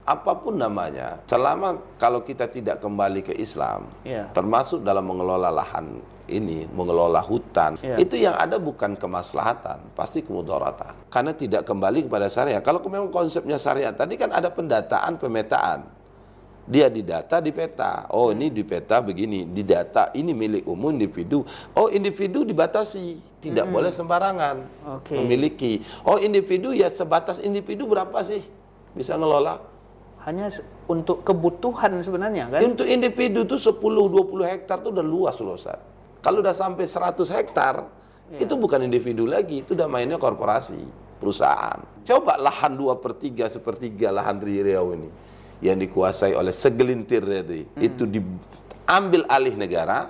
apapun namanya, selama kalau kita tidak kembali ke Islam, termasuk dalam mengelola lahan ini, mengelola hutan, itu yang ada bukan kemaslahatan, pasti kemudaratan. Karena tidak kembali kepada syariat. Kalau memang konsepnya syariat, tadi kan ada pendataan, pemetaan. Dia didata, di peta. Oh, ini di peta begini, di data ini milik umum individu. Oh, individu dibatasi, tidak boleh sembarangan memiliki. Oh, individu ya sebatas individu berapa sih bisa ngelola? Hanya untuk kebutuhan sebenarnya kan? Untuk individu tuh 10-20 hektar tuh udah luas loh, Ustaz. Kalau udah sampai 100 hektar, itu bukan individu lagi, itu udah mainnya korporasi, perusahaan. Coba lahan 2/3, sepertiga lahan di Riau ini yang dikuasai oleh segelintir itu diambil alih negara.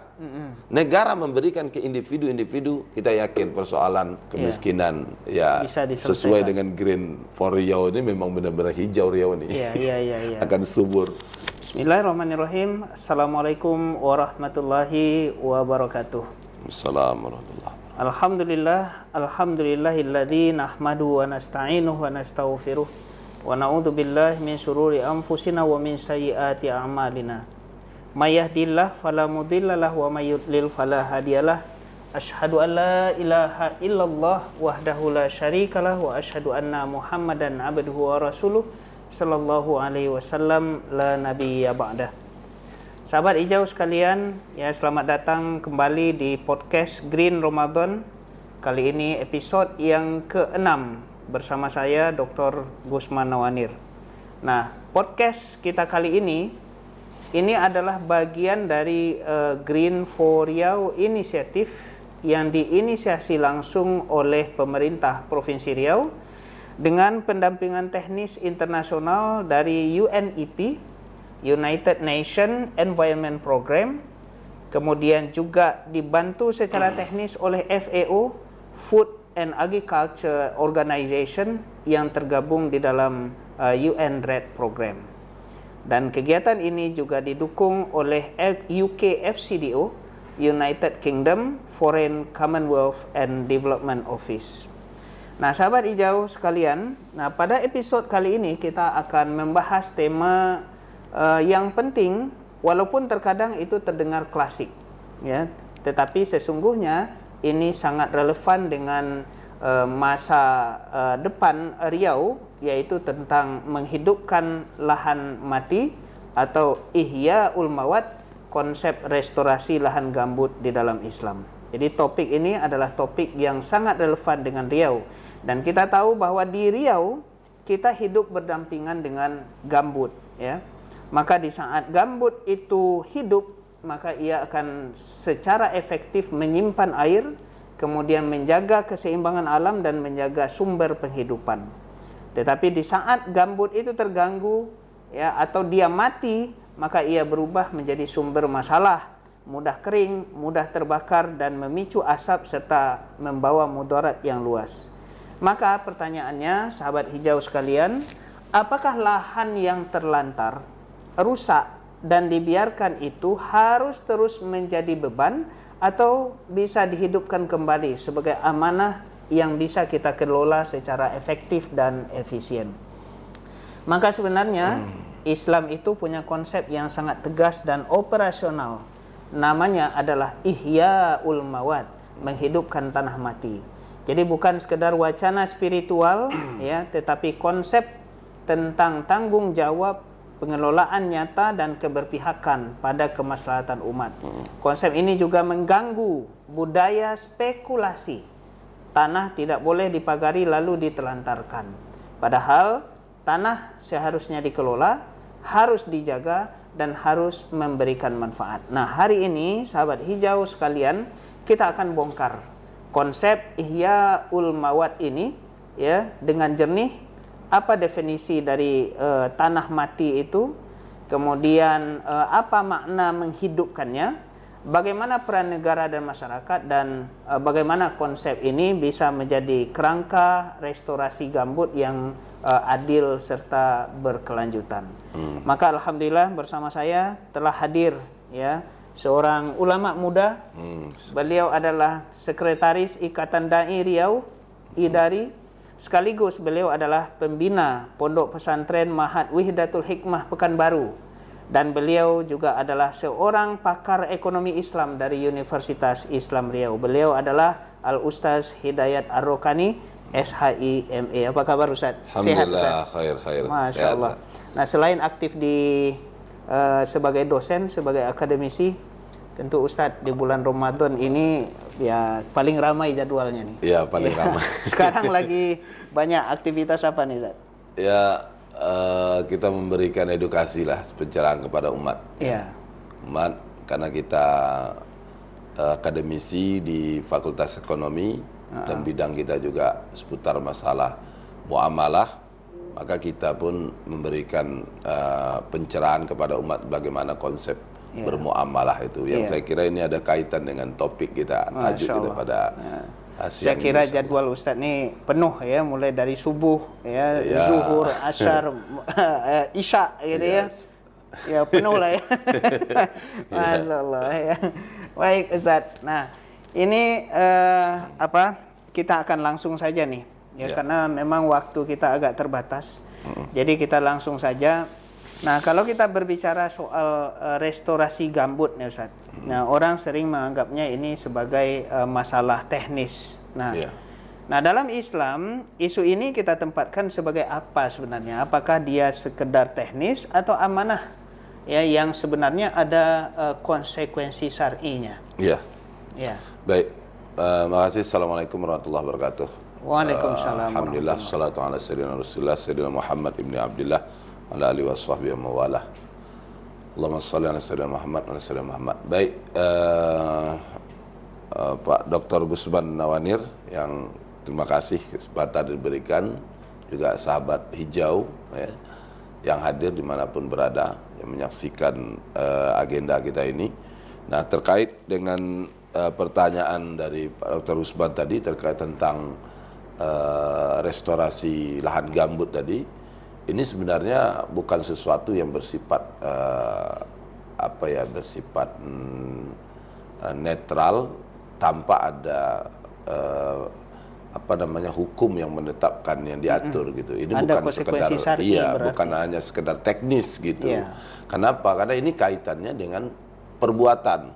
Negara memberikan ke individu-individu, kita yakin persoalan kemiskinan ya sesuai dengan Green for Riau ini memang benar-benar hijau Riau ini. Akan subur. Bismillahirrahmanirrahim. Assalamualaikum warahmatullahi wabarakatuh. Assalamualaikum warahmatullahi wabarakatuh. Alhamdulillah, alhamdulillahilladzi nahmadu wa nasta'inuhu wa nastaghfiruh. Wa na'udzu billahi min syururi anfusina wa min sayyiati a'malina. May yahdihillahu fala mudhillalah wa may yudlil fala hadiyalah. Asyhadu an la ilaha illallah wahdahu la syarikalah wa asyhadu anna Muhammadan abduhu wa rasuluh sallallahu alaihi wasallam la nabiyya ba'dah. Sahabat hijau sekalian, ya selamat datang kembali di podcast Green Ramadan. Kali ini episode yang ke-6 bersama saya Dr. Gusman Nawanir. Nah, podcast kita kali ini adalah bagian dari Green for Riau inisiatif yang diinisiasi langsung oleh pemerintah Provinsi Riau dengan pendampingan teknis internasional dari UNEP, United Nations Environment Program, kemudian juga dibantu secara teknis oleh FAO, Food and Agriculture Organization yang tergabung di dalam UN RED Program. Dan kegiatan ini juga didukung oleh UK FCDO, United Kingdom Foreign Commonwealth and Development Office. Nah, sahabat hijau sekalian, nah pada episode kali ini kita akan membahas tema yang penting, walaupun terkadang itu terdengar klasik, ya, tetapi sesungguhnya ini sangat relevan dengan masa depan Riau, yaitu tentang menghidupkan lahan mati atau Ihya'ul Mawat, konsep restorasi lahan gambut di dalam Islam. Jadi topik ini adalah topik yang sangat relevan dengan Riau, dan kita tahu bahwa di Riau kita hidup berdampingan dengan gambut, ya. Maka di saat gambut itu hidup, maka ia akan secara efektif menyimpan air, kemudian menjaga keseimbangan alam dan menjaga sumber penghidupan. Tetapi di saat gambut itu terganggu, ya, atau dia mati, maka ia berubah menjadi sumber masalah, mudah kering, mudah terbakar dan memicu asap serta membawa mudarat yang luas. Maka pertanyaannya, sahabat hijau sekalian, apakah lahan yang terlantar, rusak dan dibiarkan itu harus terus menjadi beban atau bisa dihidupkan kembali sebagai amanah yang bisa kita kelola secara efektif dan efisien? Maka sebenarnya Islam itu punya konsep yang sangat tegas dan operasional. Namanya adalah Ihya'ul Mawat, menghidupkan tanah mati. Jadi bukan sekedar wacana spiritual, ya, tetapi konsep tentang tanggung jawab, pengelolaan nyata dan keberpihakan pada kemaslahatan umat. Konsep ini juga mengganggu budaya spekulasi. Tanah tidak boleh dipagari lalu ditelantarkan. Padahal tanah seharusnya dikelola, harus dijaga dan harus memberikan manfaat. Nah, hari ini sahabat hijau sekalian, kita akan bongkar konsep Ihya'ul Mawat ini, ya, dengan jernih. Apa definisi dari tanah mati itu, kemudian apa makna menghidupkannya, bagaimana peran negara dan masyarakat, dan bagaimana konsep ini bisa menjadi kerangka restorasi gambut yang adil serta berkelanjutan. Maka alhamdulillah bersama saya telah hadir, ya, seorang ulama muda. Beliau adalah Sekretaris Ikatan Dai Riau, IDARI, sekaligus beliau adalah pembina Pondok Pesantren Ma'had Wihdatul Hikmah Pekanbaru, dan beliau juga adalah seorang pakar ekonomi Islam dari Universitas Islam Riau. Beliau adalah Al-Ustaz Hidayat Ar-Rokani, SHIME. Apa kabar Ustaz? Sehat Ustaz? Khair. Masya Allah. Nah, selain aktif di sebagai dosen, sebagai akademisi, tentu Ustadz di bulan Ramadan ini ya paling ramai jadwalnya nih. Iya, paling ramai. Sekarang lagi banyak aktivitas apa nih Ustadz? Ya, kita memberikan edukasi lah, pencerahan kepada umat. Iya. Umat, karena kita akademisi di Fakultas Ekonomi, dan bidang kita juga seputar masalah muamalah, maka kita pun memberikan pencerahan kepada umat bagaimana konsep bermuamalah itu. Yang saya kira ini ada kaitan dengan topik kita, tajuk kita pada Saya kira jadwal Ustadz ini penuh ya, mulai dari subuh ya, zuhur, asar, isya gitu ya. Ya penuh lah ya. Masya Allah ya. Baik Ustadz. Nah ini kita akan langsung saja nih ya, karena memang waktu kita agak terbatas. Jadi kita langsung saja. Nah, kalau kita berbicara soal restorasi gambut nih Ustaz. Nah, orang sering menganggapnya ini sebagai masalah teknis. Nah, dalam Islam isu ini kita tempatkan sebagai apa sebenarnya? Apakah dia sekedar teknis atau amanah ya yang sebenarnya ada konsekuensi syar'inya? Iya. Ya. Baik. Makasih. Assalamualaikum warahmatullahi wabarakatuh. Waalaikumsalam. Alhamdulillah, salatu ala sayyidina Rasulullah Sayyidina Muhammad ibn Abdullah ala alihi washabbihi wa mawalah. Allahumma shalli ala sayyidina Muhammad wa ala sayyidina Muhammad. Baik, Pak Dr. Gusman Nawanir, yang terima kasih kesempatan diberikan, juga sahabat hijau ya, yang hadir dimanapun berada, yang menyaksikan agenda kita ini. Nah, terkait dengan pertanyaan dari Pak Dr. Gusman tadi terkait tentang restorasi lahan gambut tadi, ini sebenarnya bukan sesuatu yang bersifat bersifat netral tanpa ada hukum yang menetapkan, yang diatur gitu. Ini ada bukan sekedar bukan hanya sekedar teknis gitu. Kenapa? Karena ini kaitannya dengan perbuatan.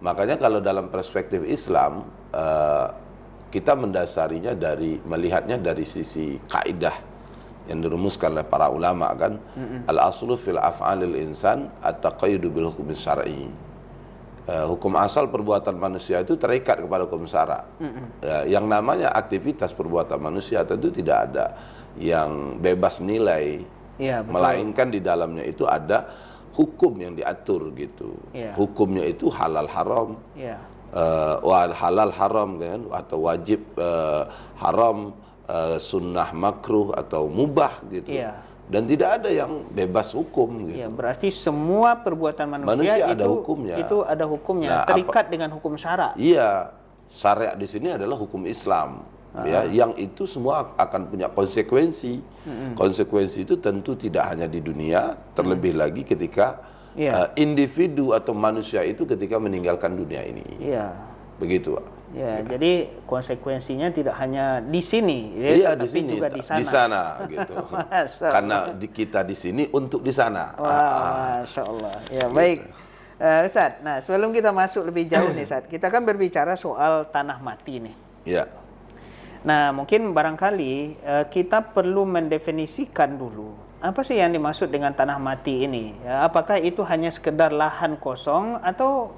Makanya kalau dalam perspektif Islam kita mendasarinya melihatnya dari sisi kaidah yang dirumuskan oleh para ulama kan, al-aslu fil af'alil insan at-taqayyudu bil hukmi syar'i. Hukum asal perbuatan manusia itu terikat kepada hukum syara. Yang namanya aktivitas perbuatan manusia tentu tidak ada yang bebas nilai, melainkan di dalamnya itu ada hukum yang diatur gitu. Hukumnya itu halal haram, halal haram kan, atau wajib haram, sunnah makruh atau mubah gitu. Dan tidak ada yang bebas hukum gitu. Berarti semua perbuatan manusia itu ada hukumnya. Itu ada hukumnya, terikat dengan hukum syara. Iya, syariat di sini adalah hukum Islam. Ya, yang itu semua akan punya konsekuensi. Konsekuensi itu tentu tidak hanya di dunia, terlebih lagi ketika individu atau manusia itu ketika meninggalkan dunia ini. Begitu, Pak. Jadi konsekuensinya tidak hanya di sini, tapi di sini, juga di sana. Di sana gitu. Karena kita di sini untuk di sana. Masya Allah. Ya baik, Ustaz. Nah, sebelum kita masuk lebih jauh nih, Ustaz, kita kan berbicara soal tanah mati nih. Nah, mungkin barangkali kita perlu mendefinisikan dulu apa sih yang dimaksud dengan tanah mati ini. Apakah itu hanya sekedar lahan kosong atau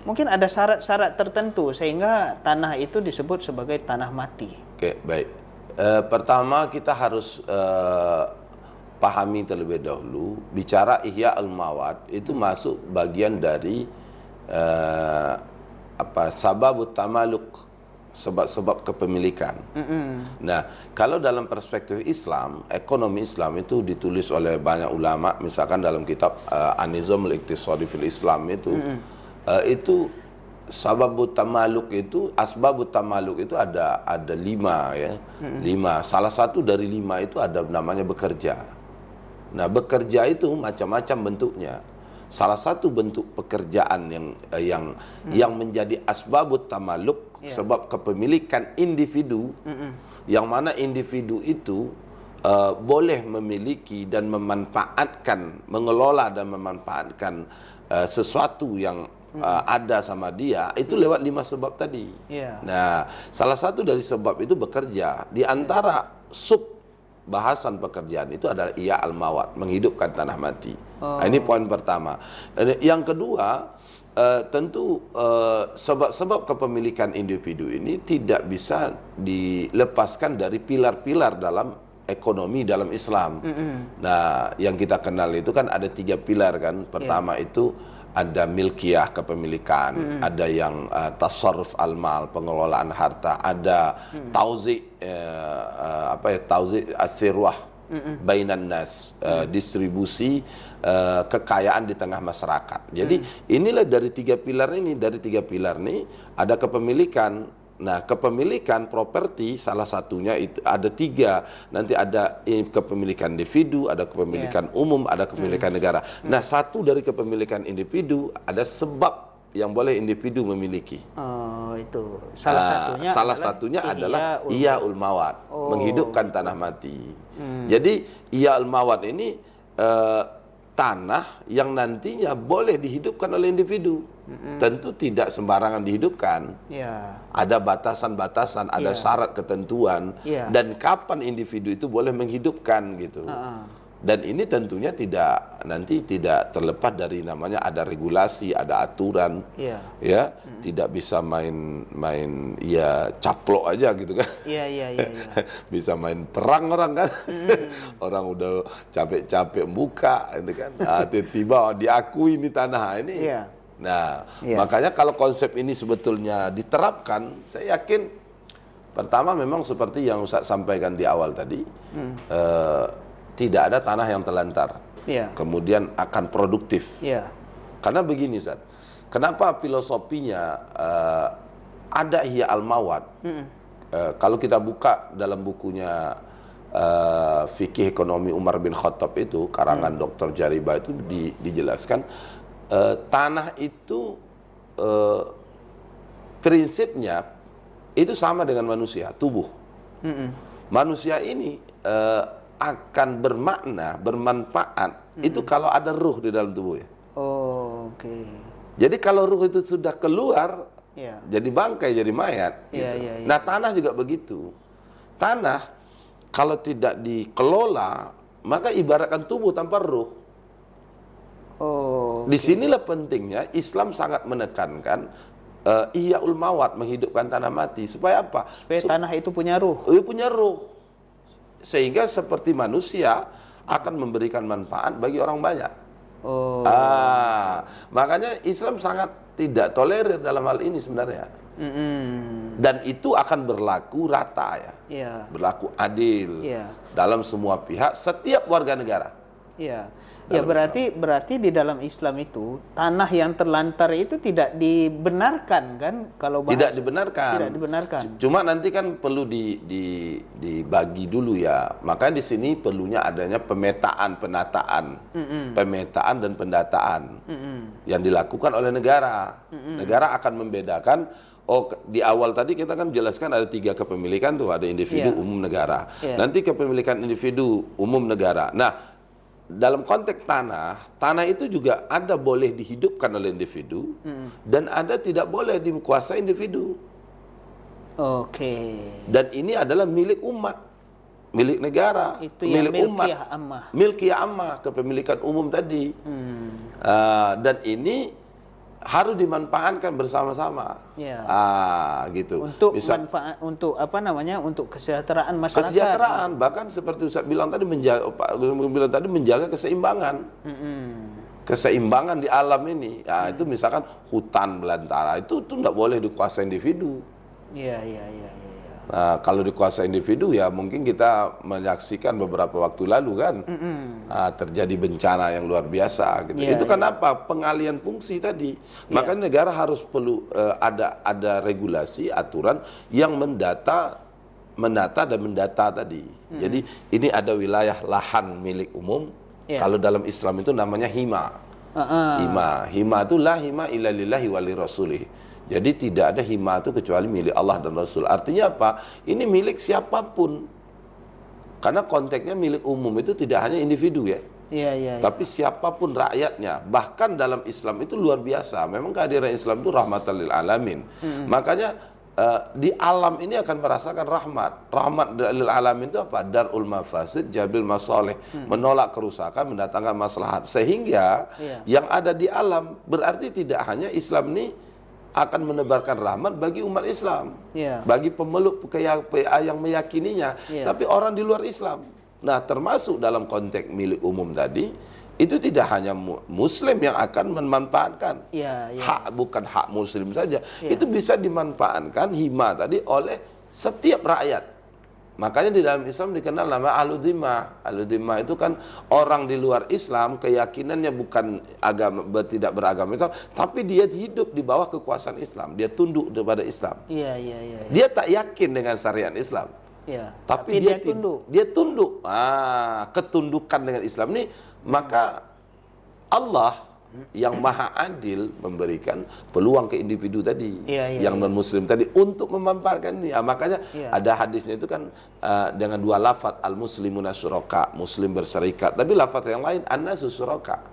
mungkin ada syarat-syarat tertentu sehingga tanah itu disebut sebagai tanah mati? Oke, baik. Pertama kita harus pahami terlebih dahulu, bicara Ihya al-Mawad itu masuk bagian dari sababut tamaluk, sebab-sebab kepemilikan. Nah, kalau dalam perspektif Islam, ekonomi Islam itu ditulis oleh banyak ulama, misalkan dalam kitab An-Nizam al-Iqtisadi fil Islam itu sababut tamaluk itu, asbabut tamaluk itu ada 5 ya. 5. Salah satu dari 5 itu ada namanya bekerja. Nah, bekerja itu macam-macam bentuknya. Salah satu bentuk pekerjaan yang menjadi asbabut tamaluk, sebab kepemilikan individu yang mana individu itu boleh memiliki dan memanfaatkan, mengelola dan memanfaatkan sesuatu yang ada sama dia, itu lewat 5 sebab tadi. Nah, salah satu dari sebab itu bekerja. Di antara sub bahasan pekerjaan itu adalah iya al-mawat, menghidupkan tanah mati. Nah, ini poin pertama. Yang kedua, tentu sebab-sebab kepemilikan individu ini tidak bisa dilepaskan dari pilar-pilar dalam ekonomi dalam Islam. Nah, yang kita kenal itu kan ada 3 pilar kan. Pertama itu ada milkiyah, kepemilikan, ada yang tasarruf al-mal, pengelolaan harta, ada tauzi' tauzi' as-sirwah bainan nas, distribusi kekayaan di tengah masyarakat. Jadi inilah dari 3 pilar ini, ada kepemilikan. Nah, kepemilikan properti salah satunya itu ada 3. Nanti ada kepemilikan individu, ada kepemilikan umum, ada kepemilikan negara. Nah, satu dari kepemilikan individu ada sebab yang boleh individu memiliki. Itu salah satunya adalah iyaul mawat, menghidupkan tanah mati. Jadi iyaul mawat ini tanah yang nantinya boleh dihidupkan oleh individu. Tentu tidak sembarangan dihidupkan. Ada batasan-batasan, ada syarat ketentuan, dan kapan individu itu boleh menghidupkan gitu. Dan ini tentunya tidak terlepas dari namanya ada regulasi, ada aturan, tidak bisa main ya caplok aja gitu kan. Bisa main perang orang kan. Orang udah capek-capek buka, gitu kan. Tiba-tiba diakui ini tanah ini. Nah, makanya kalau konsep ini sebetulnya diterapkan, saya yakin pertama memang seperti yang Ustaz sampaikan di awal tadi. Tidak ada tanah yang terlantar, kemudian akan produktif. Karena begini, Ustaz, kenapa filosofinya ada ihya al-mawat? Kalau kita buka dalam bukunya Fikih Ekonomi Umar bin Khattab itu, karangan Dr. Jaribah itu dijelaskan, tanah itu prinsipnya itu sama dengan manusia, tubuh. Manusia ini akan bermakna, bermanfaat itu kalau ada ruh di dalam tubuhnya. Jadi kalau ruh itu sudah keluar, jadi bangkai, jadi mayat. Nah, tanah juga begitu. Tanah kalau tidak dikelola, maka ibaratkan tubuh tanpa ruh. Disinilah pentingnya Islam sangat menekankan ihyaul mawat, menghidupkan tanah mati. Supaya apa? Supaya tanah itu punya ruh. Punya ruh. Sehingga seperti manusia akan memberikan manfaat bagi orang banyak. Makanya Islam sangat tidak tolerir dalam hal ini sebenarnya. Dan itu akan berlaku rata berlaku adil dalam semua pihak, setiap warga negara. Berarti di dalam Islam itu tanah yang terlantar itu tidak dibenarkan kan, kalau tidak dibenarkan. Cuma nanti kan perlu dibagi dulu ya. Makanya di sini perlunya adanya pemetaan dan pendataan yang dilakukan oleh negara. Negara akan membedakan. Di awal tadi kita kan jelaskan ada 3 kepemilikan tuh, ada individu, umum, negara. Nanti kepemilikan individu, umum, negara. Nah, dalam konteks tanah itu juga ada boleh dihidupkan oleh individu dan ada tidak boleh dikuasai individu. Dan ini adalah milik umat, milik negara, itu milik umat, milkiyah ammah, kepemilikan umum tadi. Dan ini harus dimanfaatkan bersama-sama. Gitu. Untuk manfaat, untuk kesejahteraan masyarakat. Kesejahteraan, bahkan seperti Ustaz bilang tadi, menjaga keseimbangan. Keseimbangan di alam ini. Itu misalkan hutan belantara itu tidak boleh dikuasai individu. Nah, kalau dikuasai individu ya mungkin kita menyaksikan beberapa waktu lalu kan terjadi bencana yang luar biasa gitu. Itu kenapa? Pengalian fungsi tadi. Makanya negara harus perlu ada regulasi, aturan yang menata dan mendata tadi. Jadi ini ada wilayah lahan milik umum. Kalau dalam Islam itu namanya hima. Hima itu la hima illa lillahi wa li rasulih. Jadi tidak ada hima itu kecuali milik Allah dan Rasul. Artinya apa? Ini milik siapapun. Karena konteksnya milik umum itu tidak hanya individu ya. Tapi siapapun rakyatnya. Bahkan dalam Islam itu luar biasa. Memang kehadiran Islam itu rahmatan lil alamin. Makanya di alam ini akan merasakan rahmat. Rahmat lil alamin itu apa? Darul mafasid, jabil masalih, menolak kerusakan, mendatangkan maslahat. Sehingga yang ada di alam berarti tidak hanya Islam ini akan menebarkan rahmat bagi umat Islam, bagi pemeluk yang meyakininya, tapi orang di luar Islam. Nah, termasuk dalam konteks milik umum tadi, itu tidak hanya Muslim yang akan memanfaatkan. Hak bukan hak Muslim saja. Itu bisa dimanfaatkan hima tadi oleh setiap rakyat. Makanya di dalam Islam dikenal nama Ahlul Dhimmah. Ahlul Dhimmah itu kan orang di luar Islam, keyakinannya bukan agama, tidak beragama Islam, tapi dia hidup di bawah kekuasaan Islam. Dia tunduk kepada Islam. Dia tak yakin dengan syariat Islam. Tapi dia tunduk. Dia tunduk. Ketundukan dengan Islam ini, maka Allah yang maha adil memberikan peluang ke individu tadi, yang non-muslim tadi untuk memanfaatkan ini. Makanya ada hadisnya itu kan dengan dua lafaz, al-muslimuna syuraka, muslim berserikat. Tapi lafaz yang lain, an-nasu syuraka.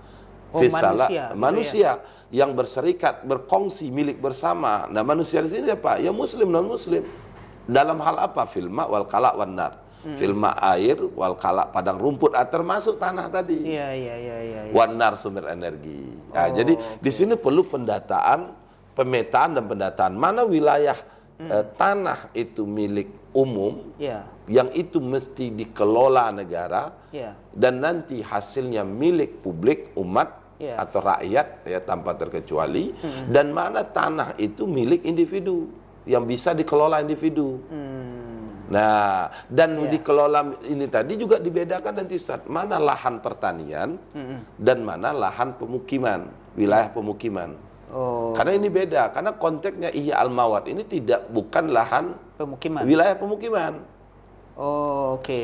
Manusia yang berserikat, berkongsi milik bersama. Nah, manusia di sini apa? Ya muslim, non-muslim. Dalam hal apa? Fil ma' wal kala' wan nar. Fil ma' air, wal kala' padang rumput, termasuk tanah tadi. Wan nar sumber energi. Nah, jadi di sini perlu pemetaan dan pendataan mana wilayah tanah itu milik umum, yang itu mesti dikelola negara, dan nanti hasilnya milik publik, umat atau rakyat ya tanpa terkecuali, dan mana tanah itu milik individu yang bisa dikelola individu. Nah, dan dikelola ini tadi juga dibedakan nanti Ustaz, mana lahan pertanian dan mana lahan pemukiman, wilayah pemukiman. Karena ini beda, karena konteksnya Ihya al-Mawad ini bukan lahan pemukiman, wilayah pemukiman.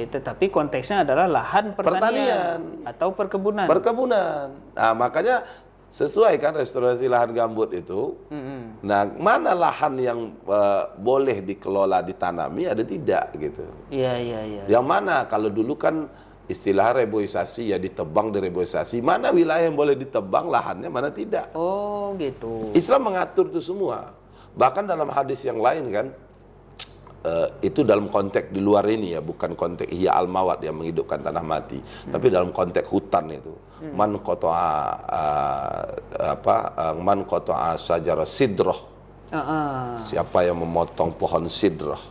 Tetapi konteksnya adalah lahan pertanian atau perkebunan. Nah, makanya sesuai kan restorasi lahan gambut itu. Nah, mana lahan yang boleh dikelola, ditanami, ada tidak gitu. Yang mana kalau dulu kan istilah reboisasi, ya ditebang, direboisasi. Mana wilayah yang boleh ditebang lahannya, mana tidak. Gitu. Islam mengatur itu semua. Bahkan dalam hadis yang lain kan, itu dalam konteks di luar ini ya, bukan konteks Ihya al-Mawad yang menghidupkan tanah mati, tapi dalam konteks hutan itu. Man qata'a sajarah sidroh. Siapa yang memotong pohon sidroh,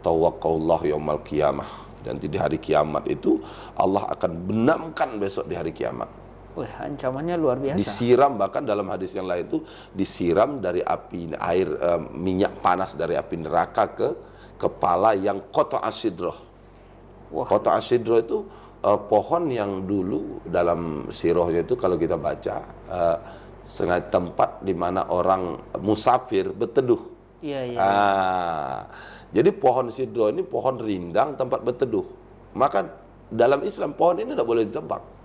tawaqqallahu yaumal qiyamah. Dan di hari kiamat itu Allah akan benamkan besok di hari kiamat. Ancamannya luar biasa. Disiram, bahkan dalam hadis yang lain itu disiram dari api air minyak panas dari api neraka ke kepala yang qata'a sidroh. Qata'a sidroh itu pohon yang dulu dalam sirahnya itu kalau kita baca sengaja tempat di mana orang musafir berteduh. Jadi pohon sidroh ini pohon rindang tempat berteduh. Maka dalam Islam pohon ini tidak boleh ditebang.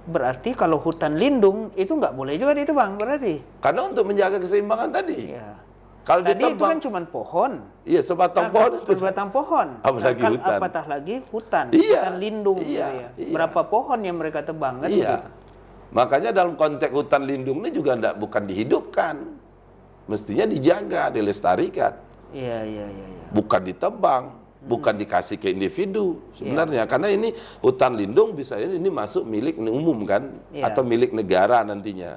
Berarti kalau hutan lindung itu nggak boleh juga ditebang berarti? Karena untuk menjaga keseimbangan tadi. Kalau tadi ditebang, itu kan cuma pohon. Sebatang pohon. Sebatang pohon. Apalagi hutan. Apatah lagi hutan. Hutan lindung. Berapa pohon yang mereka tebang kan? Makanya dalam konteks hutan lindung ini juga bukan dihidupkan. Mestinya dijaga, dilestarikan. Bukan ditebang. Bukan dikasih ke individu sebenarnya, karena ini hutan lindung bisa ini masuk milik umum kan, atau milik negara nantinya,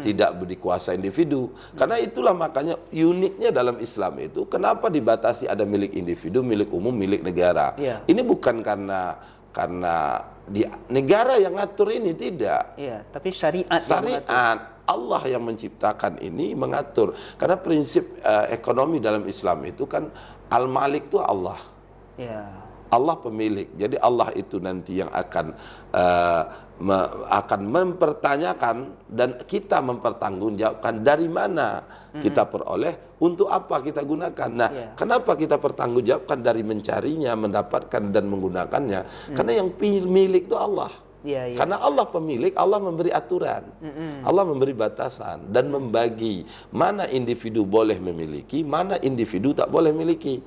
tidak dikuasai individu. Karena itulah makanya uniknya dalam Islam itu kenapa dibatasi ada milik individu, milik umum, milik negara. Ini bukan karena di negara yang ngatur ini, tidak. Tapi syariat. Allah yang menciptakan ini mengatur. Karena prinsip ekonomi dalam Islam itu kan Al-Malik itu Allah. Allah pemilik. Jadi Allah itu nanti yang akan mempertanyakan dan kita mempertanggungjawabkan dari mana kita peroleh, untuk apa kita gunakan. Nah, kenapa kita pertanggungjawabkan dari mencarinya, mendapatkan dan menggunakannya? Karena yang milik itu Allah. Karena Allah pemilik, Allah memberi aturan, Allah memberi batasan dan membagi mana individu boleh memiliki, mana individu tak boleh miliki,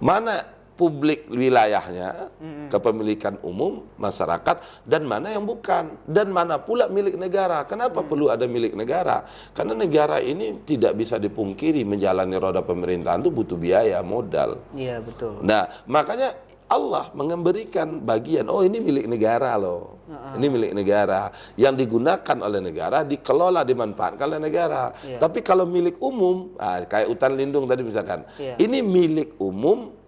mana publik wilayahnya, kepemilikan umum masyarakat, dan mana yang bukan, dan mana pula milik negara. Kenapa perlu ada milik negara? Karena negara ini tidak bisa dipungkiri menjalani roda pemerintahan itu butuh biaya, modal. Iya, betul. Nah, makanya Allah memberikan bagian, oh ini milik negara loh, ini milik negara, yang digunakan oleh negara, dikelola, dimanfaatkan oleh negara. Tapi kalau milik umum, kayak hutan lindung tadi misalkan, ini milik umum,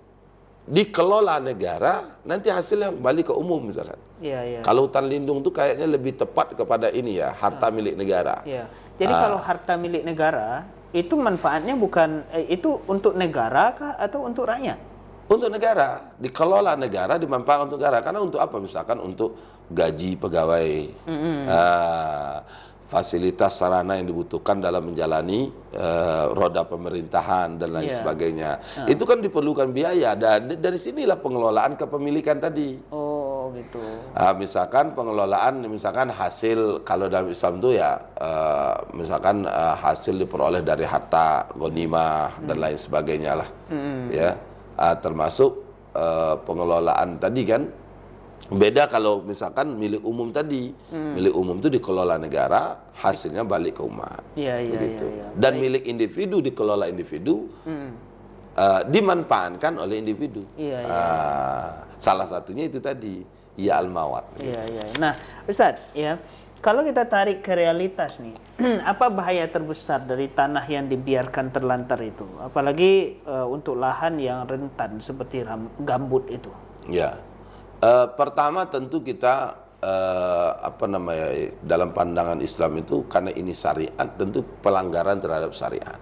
dikelola negara, nanti hasilnya kembali ke umum misalkan. Kalau hutan lindung tuh kayaknya lebih tepat kepada ini ya, harta milik negara. Jadi kalau harta milik negara, itu manfaatnya bukan, itu untuk negara kah atau untuk rakyat? Untuk negara, dikelola negara, dimanfaatkan untuk negara. Karena untuk apa? Misalkan untuk gaji pegawai, fasilitas sarana yang dibutuhkan dalam menjalani roda pemerintahan dan lain sebagainya. Itu kan diperlukan biaya, dan dari sinilah pengelolaan kepemilikan tadi. Oh gitu. Misalkan pengelolaan, misalkan hasil, kalau dalam Islam itu ya misalkan hasil diperoleh dari harta ghanimah dan lain sebagainya lah, ya. Termasuk pengelolaan tadi kan. Beda kalau misalkan milik umum tadi, milik umum itu dikelola negara, hasilnya balik ke umat. Dan milik individu dikelola individu, dimanfaatkan oleh individu. Salah satunya itu tadi, ya al-mawad. Nah, Ustadz, ya, kalau kita tarik ke realitas nih, apa bahaya terbesar dari tanah yang dibiarkan terlantar itu? Apalagi untuk lahan yang rentan seperti gambut itu. Pertama tentu kita dalam pandangan Islam itu, karena ini syariat, tentu pelanggaran terhadap syariat.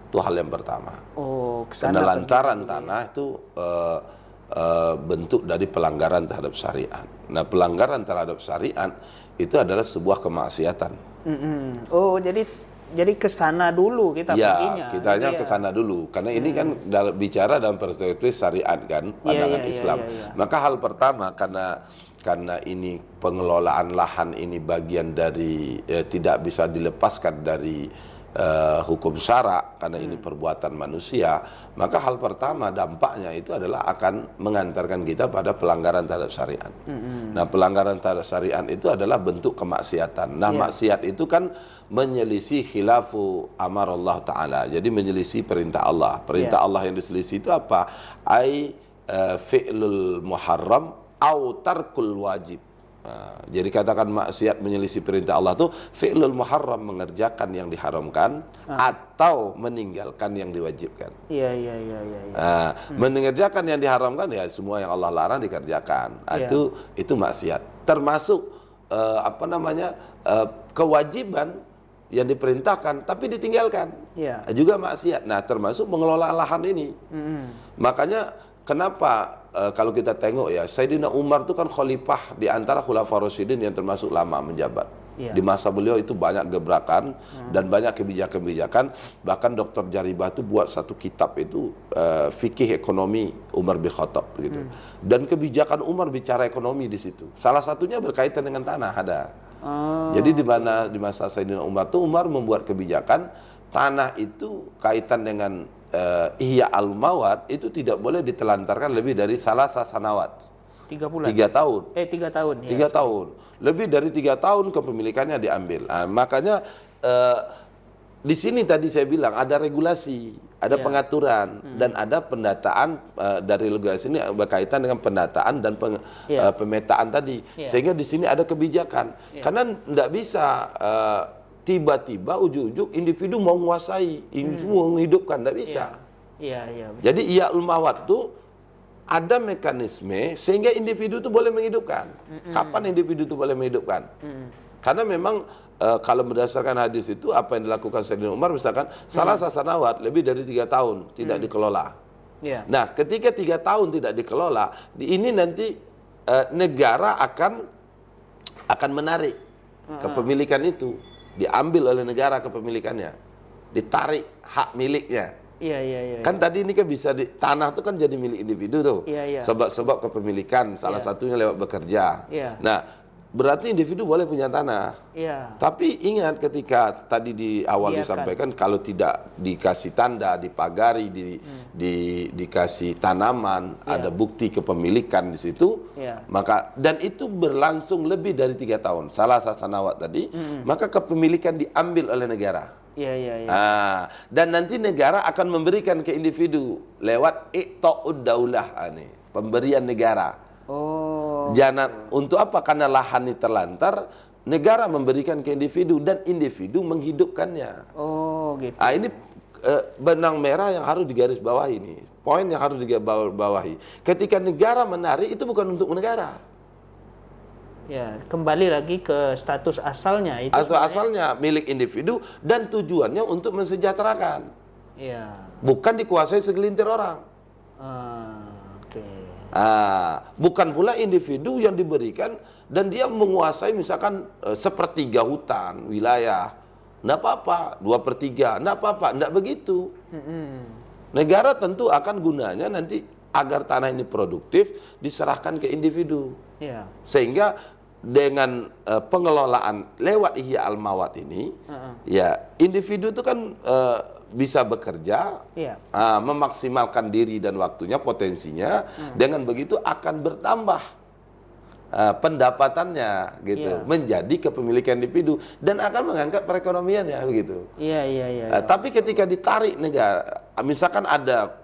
Itu hal yang pertama. Karena lantaran tanah itu bentuk dari pelanggaran terhadap syariat. Nah, pelanggaran terhadap syariat itu adalah sebuah kemaksiatan. Jadi ke sana dulu kita perginya. Kita hanya ke sana dulu. Karena ini kan bicara dalam perspektif syariat kan, pandangan Islam. Maka hal pertama, karena ini pengelolaan lahan ini bagian dari tidak bisa dilepaskan dari hukum syara, karena ini perbuatan manusia, maka hal pertama dampaknya itu adalah akan mengantarkan kita pada pelanggaran terhadap syariat. Nah, pelanggaran terhadap syariat itu adalah bentuk kemaksiatan. Nah, maksiat itu kan menyelisih khilafu amar Allah Ta'ala. Jadi menyelisih perintah Allah. Perintah Allah yang diselisih itu apa? Fi'lul muharram au tarkul wajib. Jadi katakan maksiat menyelisih perintah Allah itu fi'lul muharram, mengerjakan yang diharamkan atau meninggalkan yang diwajibkan. Mengerjakan yang diharamkan ya semua yang Allah larang dikerjakan. Itu maksiat. Termasuk kewajiban yang diperintahkan tapi ditinggalkan. Juga maksiat. Nah, termasuk mengelola lahan ini. Makanya kenapa kalau kita tengok ya, Sayyidina Umar itu kan khalifah di antara khulafaur rasyidin yang termasuk lama menjabat. Di masa beliau itu banyak gebrakan dan banyak kebijakan-kebijakan. Bahkan Dr. Jaribah itu buat satu kitab itu fikih ekonomi Umar bin Khattab gitu. Dan kebijakan Umar bicara ekonomi di situ. Salah satunya berkaitan dengan tanah ada. Jadi di masa Sayyidina Umar itu Umar membuat kebijakan tanah itu kaitan dengan ihya al-mawad itu tidak boleh ditelantarkan lebih dari salasa sanawat. 3 bulan. 3 tahun. 3 tahun. 3 tahun. Lebih dari 3 tahun kepemilikannya diambil. Nah, makanya di sini tadi saya bilang ada regulasi, ada pengaturan dan ada pendataan dari regulasi ini berkaitan dengan pendataan dan pemetaan tadi. Sehingga di sini ada kebijakan. Karena tidak bisa tiba-tiba ujuk-ujuk individu mau menguasai, individu mau menghidupkan, tidak bisa. Jadi iya'ul mawad itu ada mekanisme sehingga individu itu boleh menghidupkan. Kapan individu itu boleh menghidupkan? Karena memang kalau berdasarkan hadis itu apa yang dilakukan Sayyidina Umar, misalkan salah sasanawat lebih dari 3 tahun tidak dikelola. Nah, ketika 3 tahun tidak dikelola, ini nanti negara akan menarik kepemilikan itu. Diambil oleh negara kepemilikannya, ditarik hak miliknya. Kan tadi ini kan bisa tanah itu kan jadi milik individu tuh. Sebab-sebab kepemilikan salah satunya lewat bekerja. Nah, berarti individu boleh punya tanah. Iya. Tapi ingat ketika tadi di awal disampaikan kalau tidak dikasih tanda, dipagari, dikasih tanaman, ada bukti kepemilikan di situ, maka dan itu berlangsung lebih dari 3 tahun. Salah sanawat tadi, maka kepemilikan diambil oleh negara. Iya. Dan nanti negara akan memberikan ke individu lewat iqta'ud daulah, pemberian negara. Jangan untuk apa? Karena lahan ini terlantar, negara memberikan ke individu dan individu menghidupkannya. Gitu. Ini benang merah yang harus digarisbawahi ini. Poin yang harus digarisbawahi. Ketika negara menarik itu bukan untuk negara. Ya, kembali lagi ke status asalnya itu. Asalnya milik individu dan tujuannya untuk mensejahterakan. Iya. Bukan dikuasai segelintir orang. Oke. Bukan pula individu yang diberikan dan dia menguasai misalkan sepertiga hutan wilayah, nggak apa-apa, 2/3, nggak apa-apa, nggak begitu. Negara tentu akan gunanya nanti agar tanah ini produktif diserahkan ke individu, sehingga dengan pengelolaan lewat Ihya Al-Mawad ini, ya individu itu kan bisa bekerja, memaksimalkan diri dan waktunya, potensinya. Dengan begitu akan bertambah pendapatannya, gitu, menjadi kepemilikan individu dan akan mengangkat perekonomiannya, begitu. Tapi ketika ditarik negara, misalkan ada,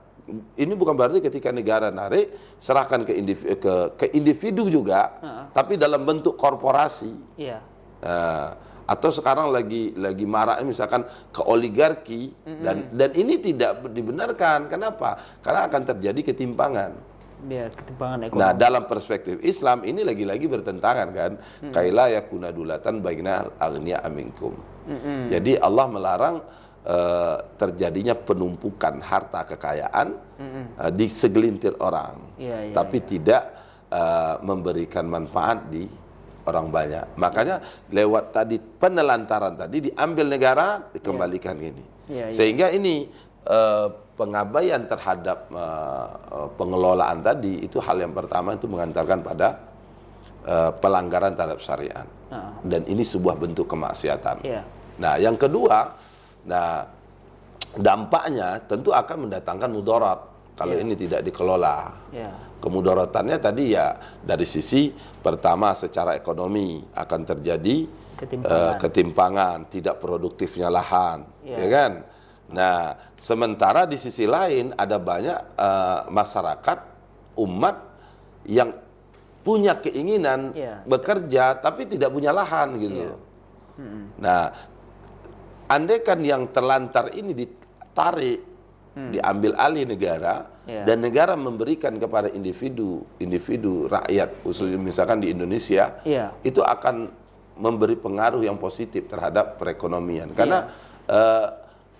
ini bukan berarti ketika negara narik serahkan ke individu juga, tapi dalam bentuk korporasi. Atau sekarang lagi maraknya misalkan ke oligarki, dan ini tidak dibenarkan. Kenapa? Karena akan terjadi ketimpangan. Ketimpangan ekonomi. Nah, dalam perspektif Islam ini lagi-lagi bertentangan kan. Kaila yakuna dulatan bainal aghniya minkum. Jadi Allah melarang terjadinya penumpukan harta kekayaan di segelintir orang, tapi tidak memberikan manfaat di orang banyak. Makanya lewat tadi penelantaran tadi diambil negara, dikembalikan ini. Sehingga ini pengabaian terhadap pengelolaan tadi itu hal yang pertama, itu mengantarkan pada pelanggaran terhadap syariat. Dan ini sebuah bentuk kemaksiatan. Nah, yang kedua, dampaknya tentu akan mendatangkan mudarat kalau ini tidak dikelola. Kemudaratannya tadi ya dari sisi pertama secara ekonomi akan terjadi ketimpangan, tidak produktifnya lahan, ya kan? Nah, sementara di sisi lain ada banyak masyarakat, umat yang punya keinginan bekerja tapi tidak punya lahan, gitu. Nah, andaikan yang terlantar ini ditarik, diambil alih negara, dan negara memberikan kepada individu rakyat, khususnya misalkan di Indonesia, itu akan memberi pengaruh yang positif terhadap perekonomian. Karena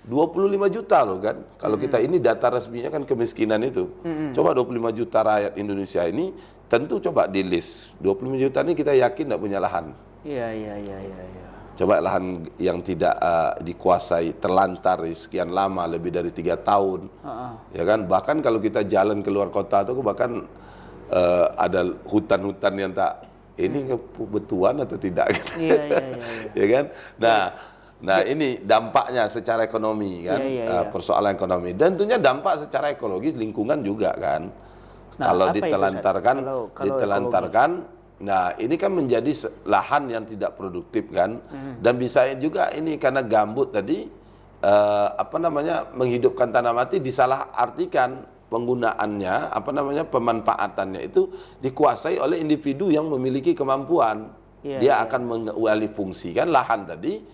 25 juta loh kan, kalau kita ini data resminya kan kemiskinan itu. Coba 25 juta rakyat Indonesia ini, tentu coba di list 25 juta ini kita yakin tidak punya lahan. Coba lahan yang tidak dikuasai, terlantar sekian lama, lebih dari 3 tahun, ya kan? Bahkan kalau kita jalan keluar kota itu bahkan ada hutan-hutan yang tak ini kebetulan atau tidak, gitu. Ya kan? Nah ini dampaknya secara ekonomi kan, persoalan ekonomi, dan tentunya dampak secara ekologis lingkungan juga kan. Kalau ditelantarkan. Nah, ini kan menjadi lahan yang tidak produktif kan, dan bisa juga ini karena gambut tadi menghidupkan tanah mati disalahartikan penggunaannya, pemanfaatannya itu dikuasai oleh individu yang memiliki kemampuan. Dia akan mengalih fungsikan lahan tadi,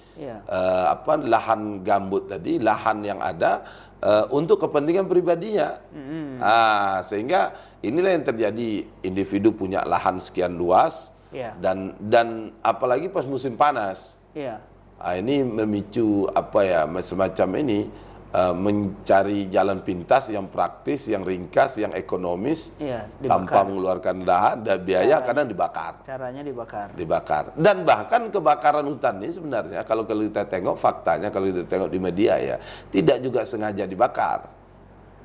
lahan gambut tadi, lahan yang ada untuk kepentingan pribadinya. Sehingga inilah yang terjadi, individu punya lahan sekian luas, dan apalagi pas musim panas. Ini memicu semacam ini, mencari jalan pintas yang praktis, yang ringkas, yang ekonomis, tanpa mengeluarkan lahan dan biaya, karena dibakar. Caranya dibakar. Dan bahkan kebakaran hutan ini sebenarnya kalau kita tengok faktanya, kalau kita tengok di media ya, tidak juga sengaja dibakar.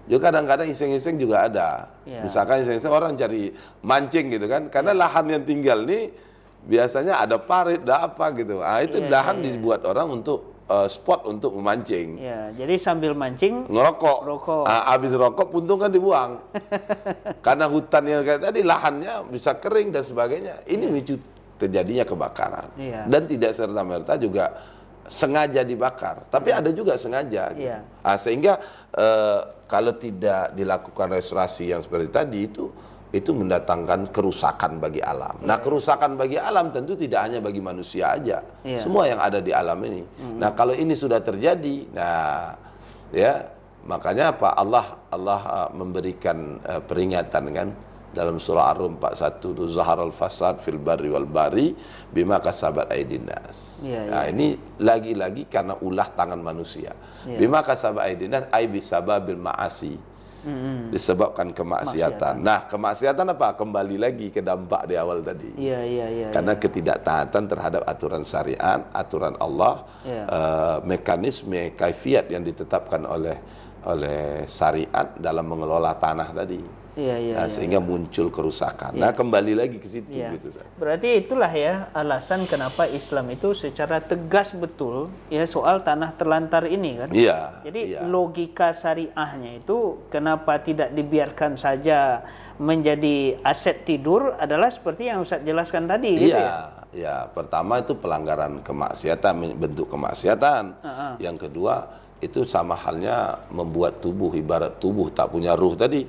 Juga kadang-kadang iseng-iseng juga ada. Misalkan iseng-iseng orang cari mancing gitu kan, karena lahan yang tinggal ini biasanya ada parit, ada apa gitu. Itu lahan dibuat orang untuk spot untuk memancing. Jadi sambil mancing ngerokok. Habis rokok puntung kan dibuang. Karena hutan yang kayak tadi lahannya bisa kering dan sebagainya. Ini micu terjadinya kebakaran. Dan tidak serta-merta juga sengaja dibakar, tapi ada juga sengaja. Gitu. Sehingga kalau tidak dilakukan restorasi yang seperti tadi itu mendatangkan kerusakan bagi alam. Nah, kerusakan bagi alam tentu tidak hanya bagi manusia aja, semua yang ada di alam ini. Nah, kalau ini sudah terjadi, makanya apa? Allah memberikan peringatan kan dalam surah Ar-Rum 41 itu zaharal fasad fil barri wal bahri bima kasabat aydin nas. Ini lagi-lagi karena ulah tangan manusia. Bima kasabat aydin nas ay bisababil ma'asi. Disebabkan kemaksiatan. Nah, kemaksiatan apa? Kembali lagi ke dampak di awal tadi. Karena ketidaktaatan terhadap aturan syariat, aturan Allah, mekanisme kaifiat yang ditetapkan oleh syariat dalam mengelola tanah tadi. Sehingga muncul kerusakan. Nah, kembali lagi ke situ. Gitu. Berarti itulah ya alasan kenapa Islam itu secara tegas betul soal tanah terlantar ini kan. Jadi logika syariahnya itu kenapa tidak dibiarkan saja menjadi aset tidur adalah seperti yang Ustaz jelaskan tadi. Pertama itu pelanggaran kemaksiatan, bentuk kemaksiatan. Yang kedua itu sama halnya membuat tubuh, ibarat tubuh tak punya ruh tadi.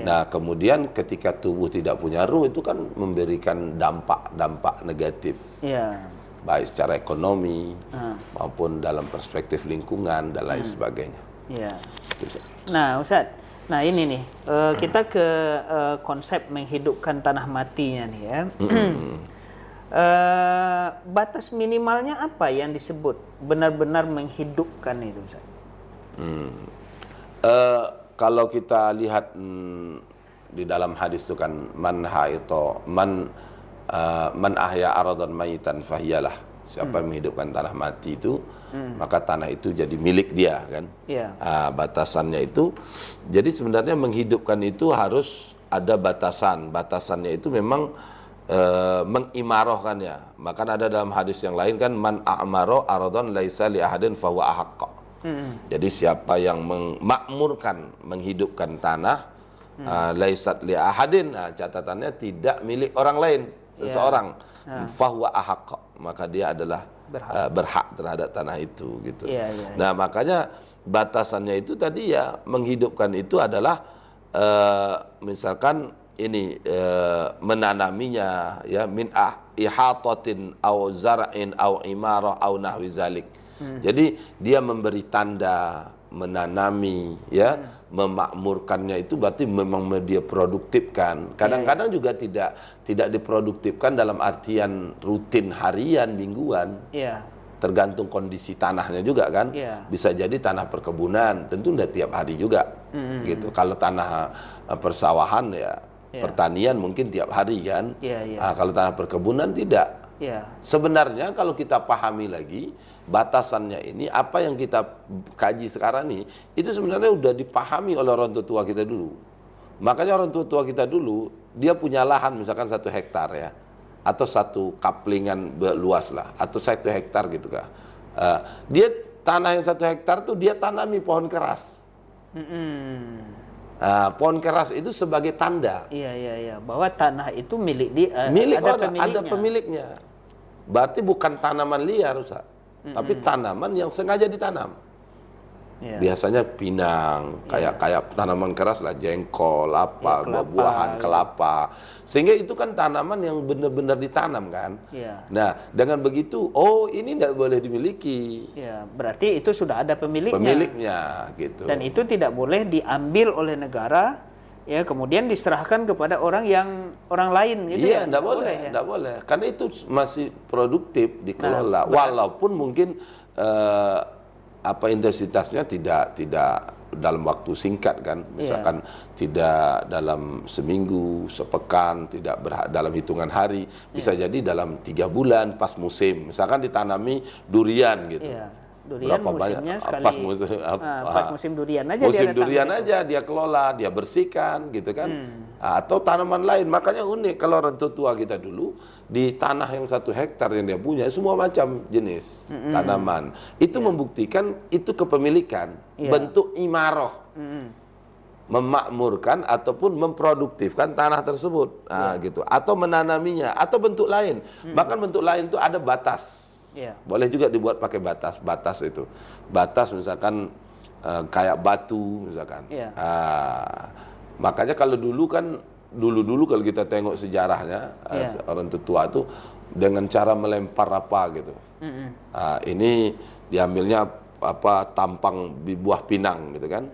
Nah, kemudian ketika tubuh tidak punya ruh itu kan memberikan dampak negatif. Baik secara ekonomi maupun dalam perspektif lingkungan dan lain sebagainya. Nah, Ustaz, ini nih kita ke konsep menghidupkan tanah matinya nih ya. Batas minimalnya apa yang disebut benar-benar menghidupkan itu, Ustaz? Kalau kita lihat di dalam hadis itu kan man ahya aradan mayitan fahiyalah. Siapa yang menghidupkan tanah mati itu, maka tanah itu jadi milik dia kan. Batasannya itu, jadi sebenarnya menghidupkan itu harus ada batasan. Batasannya itu memang mengimarohkannya. Maka ada dalam hadis yang lain kan man a'maro aradon laisa li ahadin fahuwa ahaqqa. Jadi siapa yang memakmurkan, menghidupkan tanah laisat li ahadin, catatannya tidak milik orang lain, seseorang, fahuwa ahaqqa, maka dia adalah berhak terhadap tanah itu gitu. Nah, makanya batasannya itu tadi menghidupkan itu adalah misalkan ini menanaminya min ihatatin au zar'in au imarah au nahwi zalik. Jadi dia memberi tanda, menanami memakmurkannya itu berarti memang dia produktifkan. Kadang-kadang juga tidak diproduktifkan dalam artian rutin harian, mingguan. Tergantung kondisi tanahnya juga kan. Bisa jadi tanah perkebunan, tentu tidak tiap hari juga. Gitu. Kalau tanah persawahan pertanian mungkin tiap hari kan. Kalau tanah perkebunan tidak. Sebenarnya kalau kita pahami lagi batasannya ini, apa yang kita kaji sekarang ini, itu sebenarnya sudah dipahami oleh orang tua kita dulu. Makanya orang tua kita dulu, dia punya lahan misalkan 1 hektar atau 1 kaplingan luas lah, atau 1 hektar gitu kan. Dia tanah yang 1 hektar tuh dia tanami pohon keras. Pohon keras itu sebagai tanda. Bahwa tanah itu milik dia. Milik orang, ada pemiliknya. Berarti bukan tanaman liar, Ustaz. Tapi tanaman yang sengaja ditanam. Biasanya pinang, kayak tanaman keras lah, jengkol, buah-buahan, kelapa. Sehingga itu kan tanaman yang benar-benar ditanam kan. Nah, dengan begitu, ini tidak boleh dimiliki. Berarti itu sudah ada pemiliknya. Pemiliknya, gitu. Dan itu tidak boleh diambil oleh negara, kemudian diserahkan kepada orang lain. Gitu tidak boleh, tidak boleh. Karena itu masih produktif dikelola. Walaupun mungkin intensitasnya tidak dalam waktu singkat kan, misalkan tidak dalam seminggu, sepekan, tidak dalam hitungan hari, bisa jadi dalam 3 bulan pas musim, misalkan ditanami durian gitu. Durian berapa musimnya banyak sekali. pas musim durian aja musim dia durian datang, aja dia kelola, dia bersihkan gitu kan. Atau tanaman lain. Makanya unik kalau orang tua kita dulu di tanah yang 1 hektar yang dia punya semua macam jenis tanaman. Itu membuktikan itu kepemilikan, bentuk imaroh. Memakmurkan ataupun memproduktifkan tanah tersebut, gitu, atau menanaminya, atau bentuk lain. Bahkan bentuk lain itu ada batas. Boleh juga dibuat pakai batas itu. Batas misalkan kayak batu misalkan. Makanya kalau dulu kan, dulu kalau kita tengok sejarahnya, orang tua itu dengan cara melempar apa gitu. Ini diambilnya tampang buah pinang gitu kan.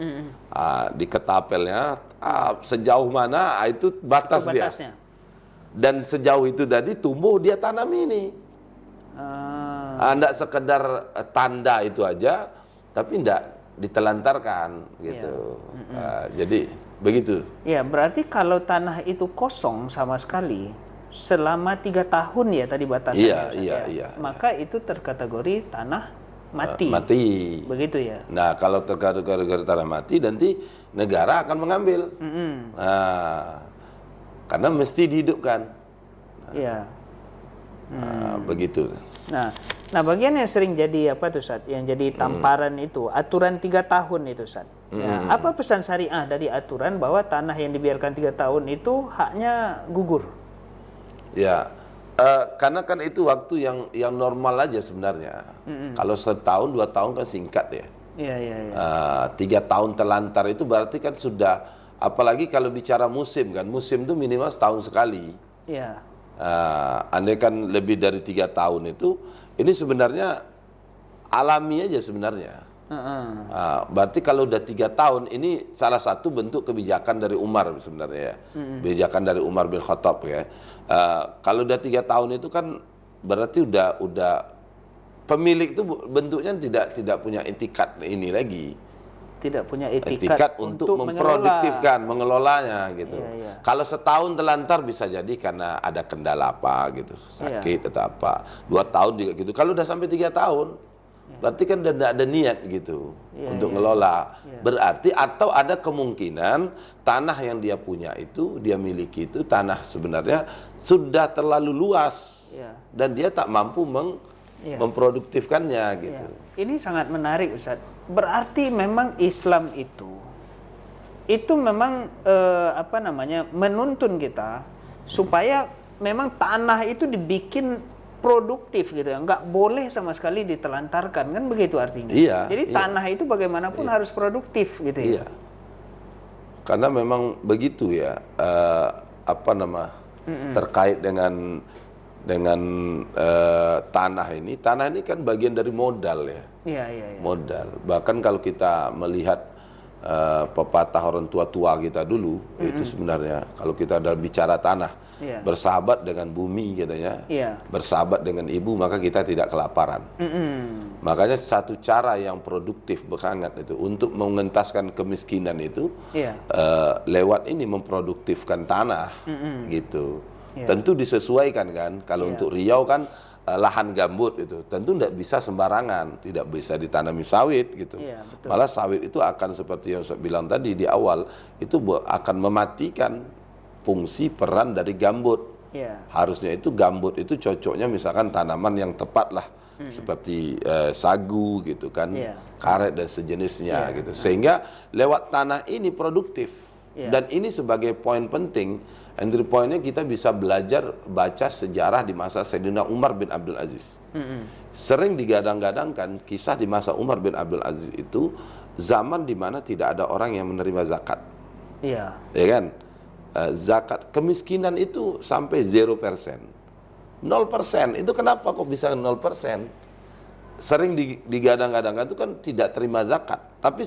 Di ketapelnya sejauh mana itu batas dia. Dan sejauh itu tadi tumbuh dia tanam ini. Nggak sekedar tanda itu aja, tapi nggak ditelantarkan gitu. Jadi begitu. Ya, berarti kalau tanah itu kosong sama sekali selama 3 tahun ya tadi batasannya. Iya. Maka itu terkategori tanah mati. Mati. Begitu ya. Nah, kalau terkategori tanah mati, nanti negara akan mengambil. Karena mesti dihidupkan. Iya. Begitu. Nah, bagian yang sering jadi apa tuh, Ustaz? Yang jadi tamparan itu aturan 3 tahun itu, Ustaz. Ya, apa pesan syariah dari aturan bahwa tanah yang dibiarkan 3 tahun itu haknya gugur? Ya, karena kan itu waktu yang normal aja sebenarnya. Kalau 1 tahun 2 tahun kan singkat ya. 3 tahun terlantar itu berarti kan sudah, apalagi kalau bicara musim kan, musim itu minimal setahun sekali. Andai kan lebih dari 3 tahun itu, ini sebenarnya alami aja sebenarnya. Berarti kalau udah 3 tahun, ini salah satu bentuk kebijakan dari Umar sebenarnya ya. Kebijakan dari Umar bin Khattab ya. Kalau udah 3 tahun itu kan berarti udah pemilik itu bentuknya tidak punya etikat ini lagi. Tidak punya etikat untuk memproduktifkan, mengelolanya gitu. Kalau setahun terlantar bisa jadi karena ada kendala apa gitu, sakit atau apa. 2 tahun juga gitu. Kalau udah sampai 3 tahun, berarti kan udah ada niat gitu untuk ngelola. Berarti atau ada kemungkinan tanah yang dia punya itu, dia miliki itu tanah sebenarnya sudah terlalu luas dan dia tak mampu memproduktifkannya gitu. Ini sangat menarik, Ustaz. Berarti memang Islam itu memang menuntun kita supaya memang tanah itu dibikin produktif gitu ya, nggak boleh sama sekali ditelantarkan, kan begitu artinya. Jadi tanah itu bagaimanapun harus produktif gitu ya. Karena memang begitu ya, terkait dengan tanah ini kan bagian dari modal ya. Modal. Bahkan kalau kita melihat pepatah orang tua kita dulu, itu sebenarnya kalau kita dalam bicara tanah, bersahabat dengan bumi katanya, bersahabat dengan ibu, maka kita tidak kelaparan. Makanya satu cara yang produktif banget itu untuk mengentaskan kemiskinan itu lewat ini memproduktifkan tanah gitu. Tentu disesuaikan kan. Kalau untuk Riau kan lahan gambut itu tentu tidak bisa sembarangan, tidak bisa ditanami sawit gitu. Malah sawit itu akan seperti yang saya bilang tadi di awal, itu akan mematikan fungsi peran dari gambut. Harusnya itu gambut itu cocoknya misalkan tanaman yang tepat lah, seperti sagu gitu kan, karet dan sejenisnya gitu. Sehingga lewat tanah ini produktif. Dan ini sebagai poin penting, entry pointnya kita bisa belajar baca sejarah di masa Sayyidina Umar bin Abdul Aziz. Sering digadang-gadangkan kisah di masa Umar bin Abdul Aziz itu zaman di mana tidak ada orang yang menerima zakat. Ya kan? Zakat, kemiskinan itu sampai 0%. 0%, itu kenapa kok bisa 0%? Sering digadang-gadangkan itu kan tidak terima zakat. Tapi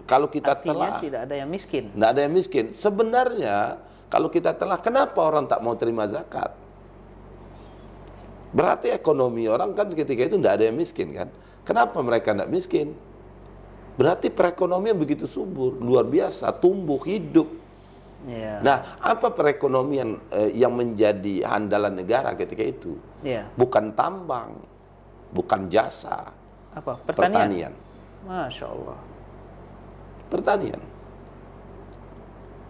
kalau kita artinya tidak ada yang miskin. Tidak ada yang miskin. Sebenarnya kalau kita telah, kenapa orang tak mau terima zakat? Berarti ekonomi orang kan ketika itu tidak ada yang miskin kan? Kenapa mereka tidak miskin? Berarti perekonomian begitu subur, luar biasa, tumbuh, hidup. Nah, apa perekonomian yang menjadi andalan negara ketika itu? Bukan tambang, bukan jasa, Apa? Pertanian. Pertanian. Masya Allah. Pertanian.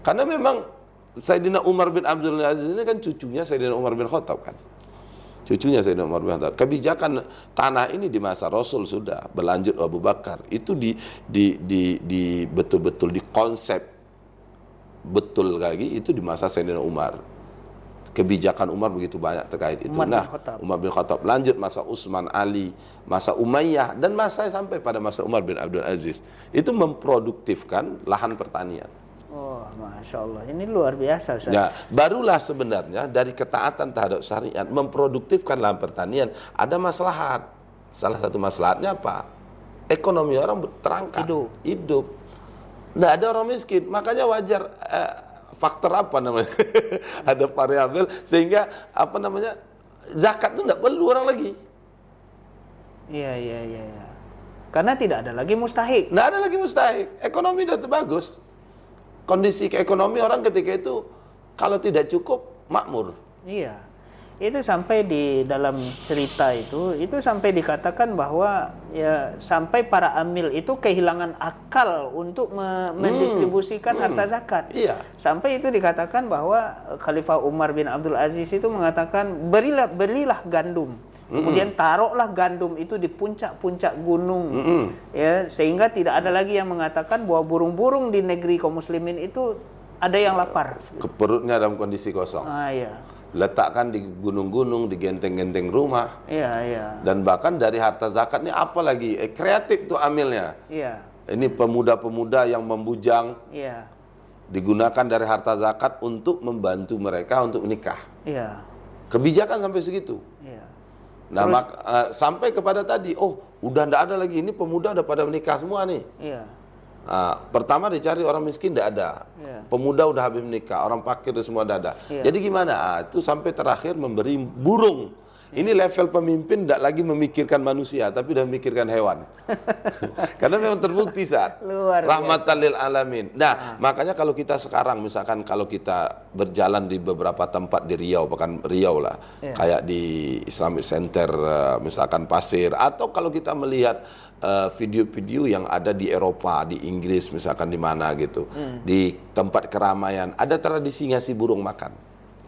Karena memang Sayyidina Umar bin Abdul Aziz ini kan cucunya Sayyidina Umar bin Khattab kan. Cucunya Sayyidina Umar bin Khattab. Kebijakan tanah ini di masa Rasul sudah, berlanjut Abu Bakar. Itu betul-betul dikonsep betul lagi itu di masa Sayyidina Umar. Kebijakan Umar begitu banyak terkait itu. Umar bin Khattab. Lanjut masa Utsman, Ali, masa Umayyah, dan masa sampai pada masa Umar bin Abdul Aziz. Itu memproduktifkan lahan pertanian. Oh, Masya Allah. Ini luar biasa, Ustaz. Ya, barulah sebenarnya dari ketaatan terhadap syariat, memproduktifkan lahan pertanian, ada maslahat. Salah satu maslahatnya apa? Ekonomi orang terangkat. Hidup. Nggak ada orang miskin. Makanya wajar, faktor apa namanya? Ada variabel, sehingga apa namanya? Zakat itu nggak perlu orang lagi. Iya. Karena tidak ada lagi mustahik. Nggak ada lagi mustahik. Ekonomi udah bagus. Kondisi ekonomi orang ketika itu kalau tidak cukup makmur. Iya. Itu sampai di dalam cerita itu sampai dikatakan bahwa ya sampai para amil itu kehilangan akal untuk mendistribusikan harta zakat. Iya. Sampai itu dikatakan bahwa Khalifah Umar bin Abdul Aziz itu mengatakan belilah gandum. Kemudian taruhlah gandum itu di puncak-puncak gunung, ya, sehingga tidak ada lagi yang mengatakan bahwa burung-burung di negeri kaum muslimin itu ada yang lapar. Perutnya dalam kondisi kosong. Iya. Letakkan di gunung-gunung, di genteng-genteng rumah. Iya. Dan bahkan dari harta zakat ini apalagi kreatif tuh amilnya. Iya. Ini pemuda-pemuda yang membujang. Iya. Digunakan dari harta zakat untuk membantu mereka untuk menikah. Iya. Kebijakan sampai segitu. Iya. Nah, sampai kepada tadi, udah ndak ada lagi, ini pemuda udah pada menikah semua nih. Iya. Pertama dicari orang miskin ndak ada. Iya. Pemuda udah habis menikah, orang fakir semua udah ada. Iya. Jadi gimana? Itu sampai terakhir memberi burung. Ini level pemimpin tidak lagi memikirkan manusia, tapi sudah memikirkan hewan. Karena memang terbukti saat rahmatan lil alamin. Nah, makanya kalau kita sekarang, misalkan kalau kita berjalan di beberapa tempat di Riau, bahkan Riau lah, kayak di Islamic Center, misalkan Pasir, atau kalau kita melihat video-video yang ada di Eropa, di Inggris, misalkan di mana gitu, di tempat keramaian, ada tradisi ngasih burung makan.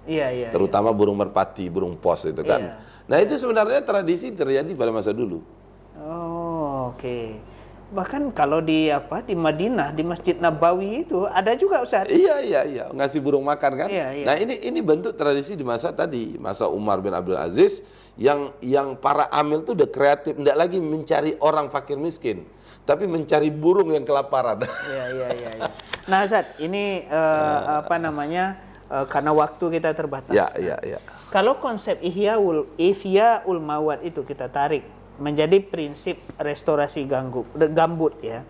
Iya. Terutama burung merpati, burung pos itu kan. Iya. Nah, itu sebenarnya tradisi terjadi pada masa dulu. Oh, oke. Bahkan kalau di Madinah, di Masjid Nabawi itu ada juga, Ustaz. Iya, ngasih burung makan kan. Iya. Nah, ini bentuk tradisi di masa tadi, masa Umar bin Abdul Aziz, yang para amil tuh udah kreatif, enggak lagi mencari orang fakir miskin, tapi mencari burung yang kelaparan. Iya. Nah, Ustaz, ini karena waktu kita terbatas. Iya. Kalau konsep Ihyaul Mawad itu kita tarik menjadi prinsip restorasi gambut ya.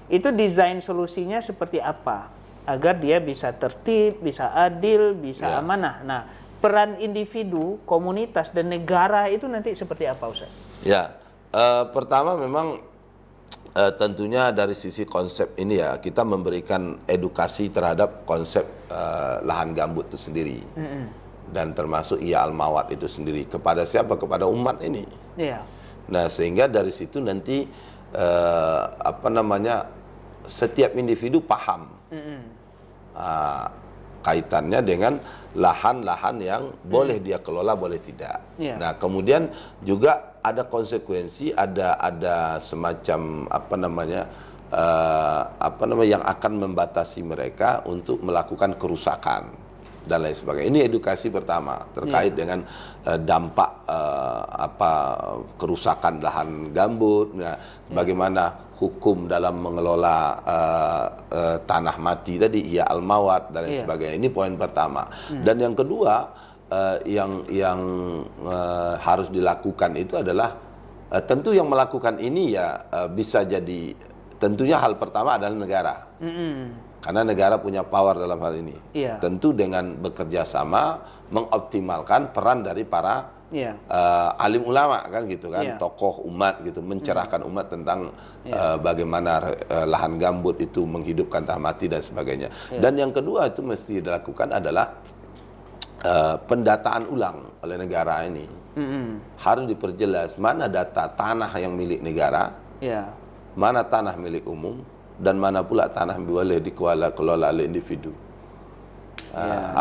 Itu desain solusinya seperti apa agar dia bisa tertib, bisa adil, bisa amanah. Nah, peran individu, komunitas dan negara itu nanti seperti apa, Ustaz? Ya, pertama memang tentunya dari sisi konsep ini ya, kita memberikan edukasi terhadap konsep lahan gambut itu sendiri. Dan termasuk al-mawad itu sendiri. Kepada siapa? Kepada umat ini. Iya. Nah, sehingga dari situ nanti setiap individu paham kaitannya dengan lahan-lahan yang boleh dia kelola, boleh tidak. Nah, kemudian juga ada konsekuensi, ada semacam yang akan membatasi mereka untuk melakukan kerusakan dan lain sebagainya. Ini edukasi pertama terkait dengan dampak kerusakan lahan gambut. Nah, bagaimana hukum dalam mengelola tanah mati tadi, al-mawad dan lain sebagainya. Ini poin pertama. Dan yang kedua yang harus dilakukan itu adalah tentu yang melakukan ini bisa jadi, tentunya hal pertama adalah negara. Karena negara punya power dalam hal ini. Tentu dengan bekerja sama mengoptimalkan peran dari para alim ulama kan gitu kan, tokoh umat gitu, mencerahkan umat tentang bagaimana lahan gambut itu menghidupkan tanah mati dan sebagainya. Dan yang kedua itu mesti dilakukan adalah pendataan ulang oleh negara ini harus diperjelas mana data tanah yang milik negara, mana tanah milik umum, dan mana pula tanah boleh dikelola oleh individu.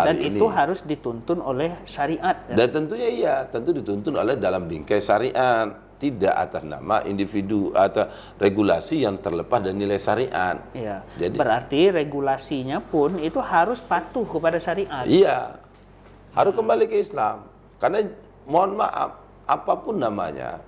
Dan itu harus dituntun oleh syariat. Dan tentunya tentu dituntun oleh dalam bingkai syariat, tidak atas nama individu atau regulasi yang terlepas dari nilai syariat. Jadi berarti regulasinya pun itu harus patuh kepada syariat. Harus kembali ke Islam. Karena mohon maaf, apapun namanya,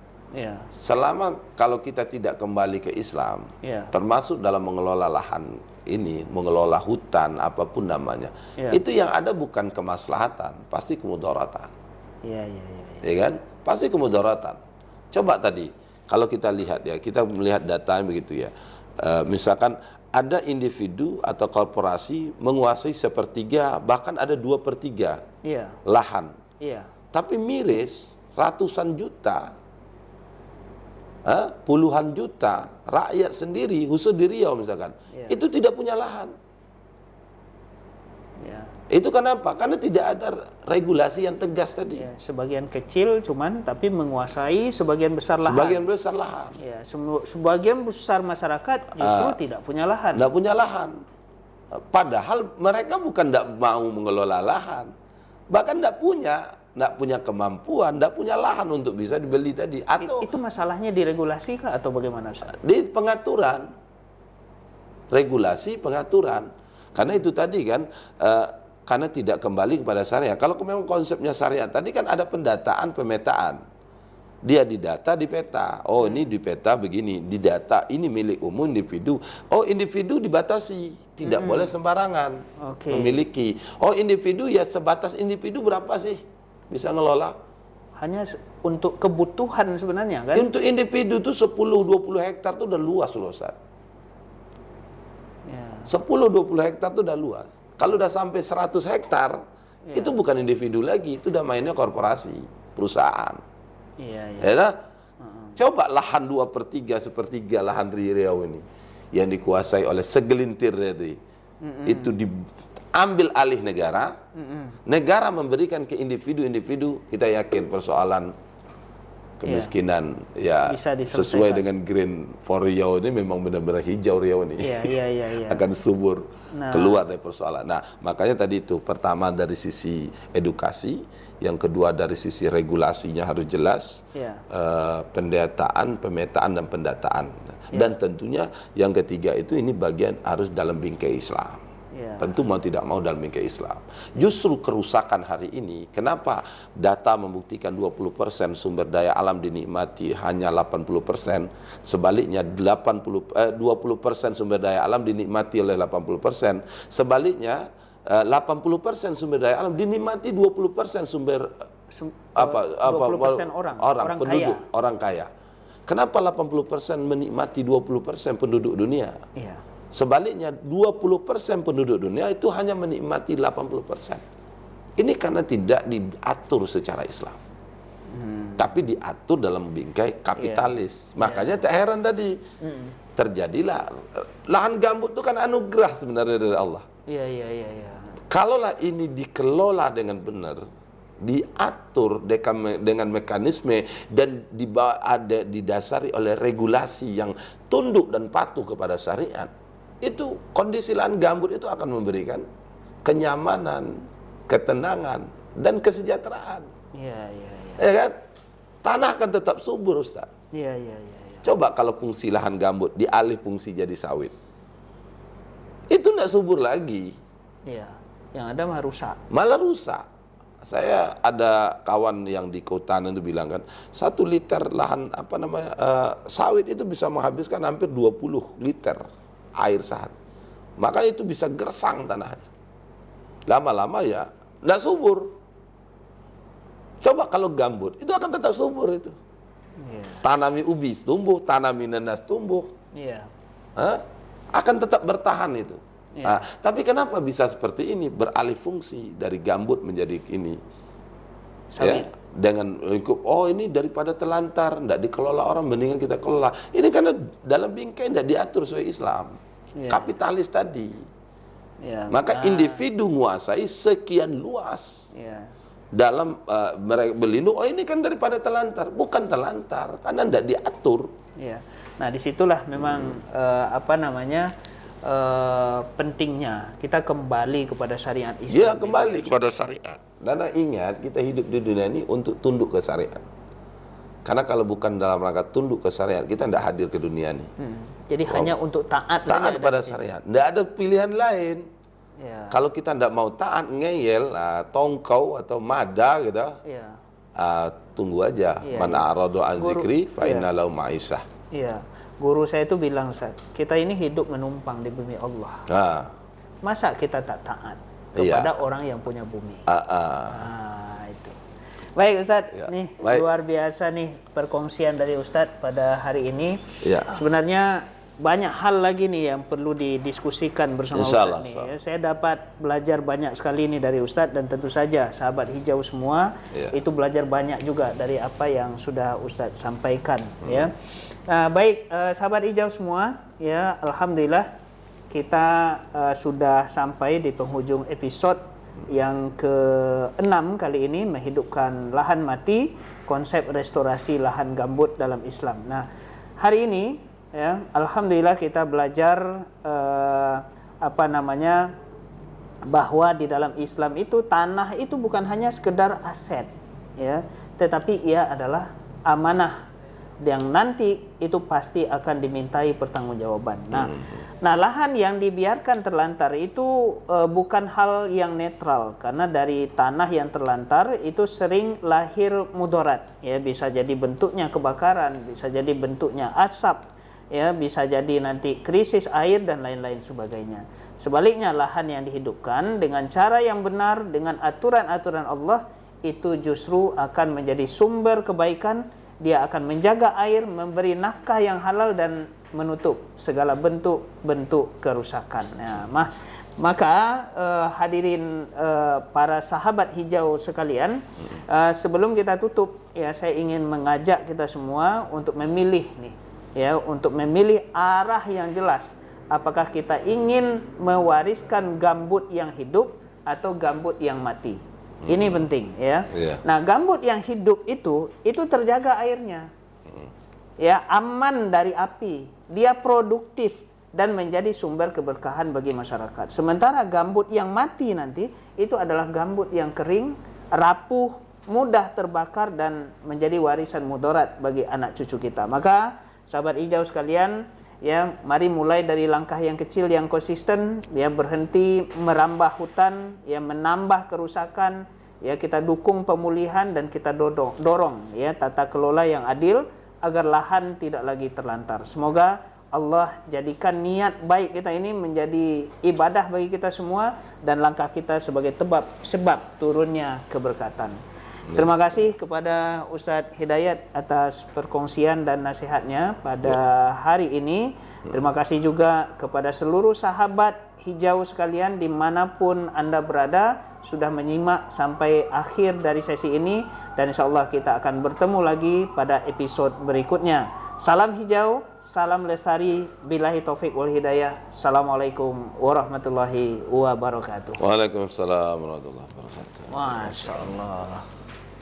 selama kalau kita tidak kembali ke Islam, termasuk dalam mengelola lahan ini, mengelola hutan, apapun namanya, itu yang ada bukan kemaslahatan, pasti kemudaratan. Ya kan? Pasti kemudaratan. Coba tadi, kalau kita lihat kita melihat data begitu misalkan ada individu atau korporasi menguasai 1/3, bahkan ada 2/3 lahan. Tapi miris ratusan juta, puluhan juta rakyat sendiri, khusus di Riau misalkan, itu tidak punya lahan. Itu kenapa? Karena tidak ada regulasi yang tegas tadi. Sebagian kecil tapi menguasai sebagian besar lahan. Sebagian besar lahan. Sebagian besar masyarakat justru tidak punya lahan. Tidak punya lahan. Padahal mereka bukan tidak mau mengelola lahan, bahkan tidak punya kemampuan, tidak punya lahan untuk bisa dibeli tadi. Atau itu masalahnya di regulasi kah atau bagaimana, Ustaz? Di pengaturan, regulasi pengaturan. Karena itu tadi kan, karena tidak kembali kepada syariat. Kalau memang konsepnya syariat, tadi kan ada pendataan, pemetaan. Dia didata, di peta. Oh ini di peta begini, di data ini milik umum individu. Oh individu dibatasi, tidak boleh sembarangan memiliki. Oh individu sebatas individu berapa sih bisa ngelola? Hanya untuk kebutuhan sebenarnya kan? Untuk individu tuh 10-20 hektar tuh udah luas loh, Ustaz. 10-20 hektar tuh udah luas. Kalau udah sampai 100 hektar, itu bukan individu lagi, itu udah mainnya korporasi, perusahaan. Coba lahan 2/3, 1/3 lahan di Riau ini yang dikuasai oleh segelintir tadi, itu diambil alih negara. Negara memberikan ke individu-individu, kita yakin persoalan kemiskinan bisa sesuai dengan Green for Riau ini memang benar-benar hijau Riau ini akan subur keluar dari persoalan. Nah makanya tadi itu pertama dari sisi edukasi, yang kedua dari sisi regulasinya harus jelas, pendataan, pemetaan dan pendataan, dan tentunya yang ketiga itu ini bagian harus dalam bingkai Islam. Tentu mau tidak mau dalam bingkai Islam. Justru kerusakan hari ini, kenapa data membuktikan 20% sumber daya alam dinikmati hanya 80%, sebaliknya 20% sumber daya alam dinikmati oleh 80%, sebaliknya 80% sumber daya alam dinikmati 20% sumber 20% orang penduduk, orang kaya. Kenapa 80% menikmati 20% penduduk dunia? Sebaliknya 20% penduduk dunia itu hanya menikmati 80%. Ini karena tidak diatur secara Islam. Tapi diatur dalam bingkai kapitalis. Makanya tak heran tadi terjadilah lahan gambut itu kan anugerah sebenarnya dari Allah. Kalaulah ini dikelola dengan benar, diatur dengan mekanisme dan didasari oleh regulasi yang tunduk dan patuh kepada syariat, itu kondisi lahan gambut itu akan memberikan kenyamanan, ketenangan, dan kesejahteraan. Ya kan? Tanah akan tetap subur, Ustaz. Coba kalau fungsi lahan gambut dialih fungsi jadi sawit, itu tidak subur lagi. Yang ada malah rusak. Malah rusak. Saya ada kawan yang di kota itu bilang kan, 1 liter lahan sawit itu bisa menghabiskan hampir 20 liter air sehari. Maka itu bisa gersang tanahnya. Lama-lama tidak subur. Coba kalau gambut, itu akan tetap subur itu. Tanami ubi tumbuh, tanami nanas tumbuh. Akan tetap bertahan itu. Tapi kenapa bisa seperti ini? Beralih fungsi dari gambut menjadi ini. Dengan ini daripada telantar, tidak dikelola orang, mendingan kita kelola. Ini karena dalam bingkai tidak diatur sesuai Islam. Kapitalis tadi. Ya, maka individu menguasai sekian luas. Ya. Dalam mereka berlindung, oh ini kan daripada telantar, bukan telantar, karena tidak diatur. Ya. Nah disitulah memang pentingnya kita kembali kepada syariat Islam. Ya, kembali kepada syariat. Dan ingat, kita hidup di dunia ini untuk tunduk ke syariat. Karena kalau bukan dalam rangka tunduk ke syariat, kita tidak hadir ke dunia ini. Jadi hanya untuk taat kepada syariat, tidak ada pilihan lain. Ya. Kalau kita tidak mau taat, ngeyel, tongkau atau mada gitu, ya. Tunggu aja. Ya, Man a'radu an zikri fa inna lahu ma'isyah. Iya. Guru saya itu bilang, Ustaz, kita ini hidup menumpang di bumi Allah. Masa kita tak taat kepada orang yang punya bumi? Itu. Baik Ustaz, nih luar biasa nih perkongsian dari Ustaz pada hari ini. Ya. Sebenarnya banyak hal lagi nih yang perlu didiskusikan bersama Ustaz nih. Ya, saya dapat belajar banyak sekali nih dari Ustaz, dan tentu saja sahabat hijau semua itu belajar banyak juga dari apa yang sudah Ustaz sampaikan. Ya. Nah, baik sahabat hijau semua, ya alhamdulillah kita sudah sampai di penghujung episode yang ke-6 kali ini, menghidupkan lahan mati, konsep restorasi lahan gambut dalam Islam. Nah, hari ini ya, alhamdulillah kita belajar bahwa di dalam Islam itu tanah itu bukan hanya sekedar aset, ya, tetapi ia adalah amanah yang nanti itu pasti akan dimintai pertanggungjawaban. Nah, lahan yang dibiarkan terlantar itu bukan hal yang netral, karena dari tanah yang terlantar itu sering lahir mudarat, ya, bisa jadi bentuknya kebakaran, bisa jadi bentuknya asap, ya, bisa jadi nanti krisis air dan lain-lain sebagainya. Sebaliknya, lahan yang dihidupkan dengan cara yang benar, dengan aturan-aturan Allah, itu justru akan menjadi sumber kebaikan. Dia akan menjaga air, memberi nafkah yang halal, dan menutup segala bentuk-bentuk kerusakan. Ya, maka hadirin para sahabat hijau sekalian, sebelum kita tutup, ya, saya ingin mengajak kita semua untuk memilih nih, ya, untuk memilih arah yang jelas. Apakah kita ingin mewariskan gambut yang hidup atau gambut yang mati? Ini penting, ya. Nah, gambut yang hidup itu terjaga airnya, ya, aman dari api, dia produktif dan menjadi sumber keberkahan bagi masyarakat. Sementara gambut yang mati nanti itu adalah gambut yang kering, rapuh, mudah terbakar, dan menjadi warisan mudarat bagi anak cucu kita. Maka sahabat hijau sekalian, ya, mari mulai dari langkah yang kecil yang konsisten, ya, berhenti merambah hutan, ya, menambah kerusakan, ya, kita dukung pemulihan dan kita dorong ya tata kelola yang adil agar lahan tidak lagi terlantar. Semoga Allah jadikan niat baik kita ini menjadi ibadah bagi kita semua, dan langkah kita sebagai sebab turunnya keberkatan. Terima kasih kepada Ustadz Hidayat atas perkongsian dan nasihatnya pada hari ini. Terima kasih juga kepada seluruh sahabat hijau sekalian dimanapun Anda berada, sudah menyimak sampai akhir dari sesi ini, dan insyaAllah kita akan bertemu lagi pada episode berikutnya. Salam hijau, salam lestari, billahi taufik wal hidayah. Assalamualaikum warahmatullahi wabarakatuh. Waalaikumsalam warahmatullahi wabarakatuh. Masya Allah.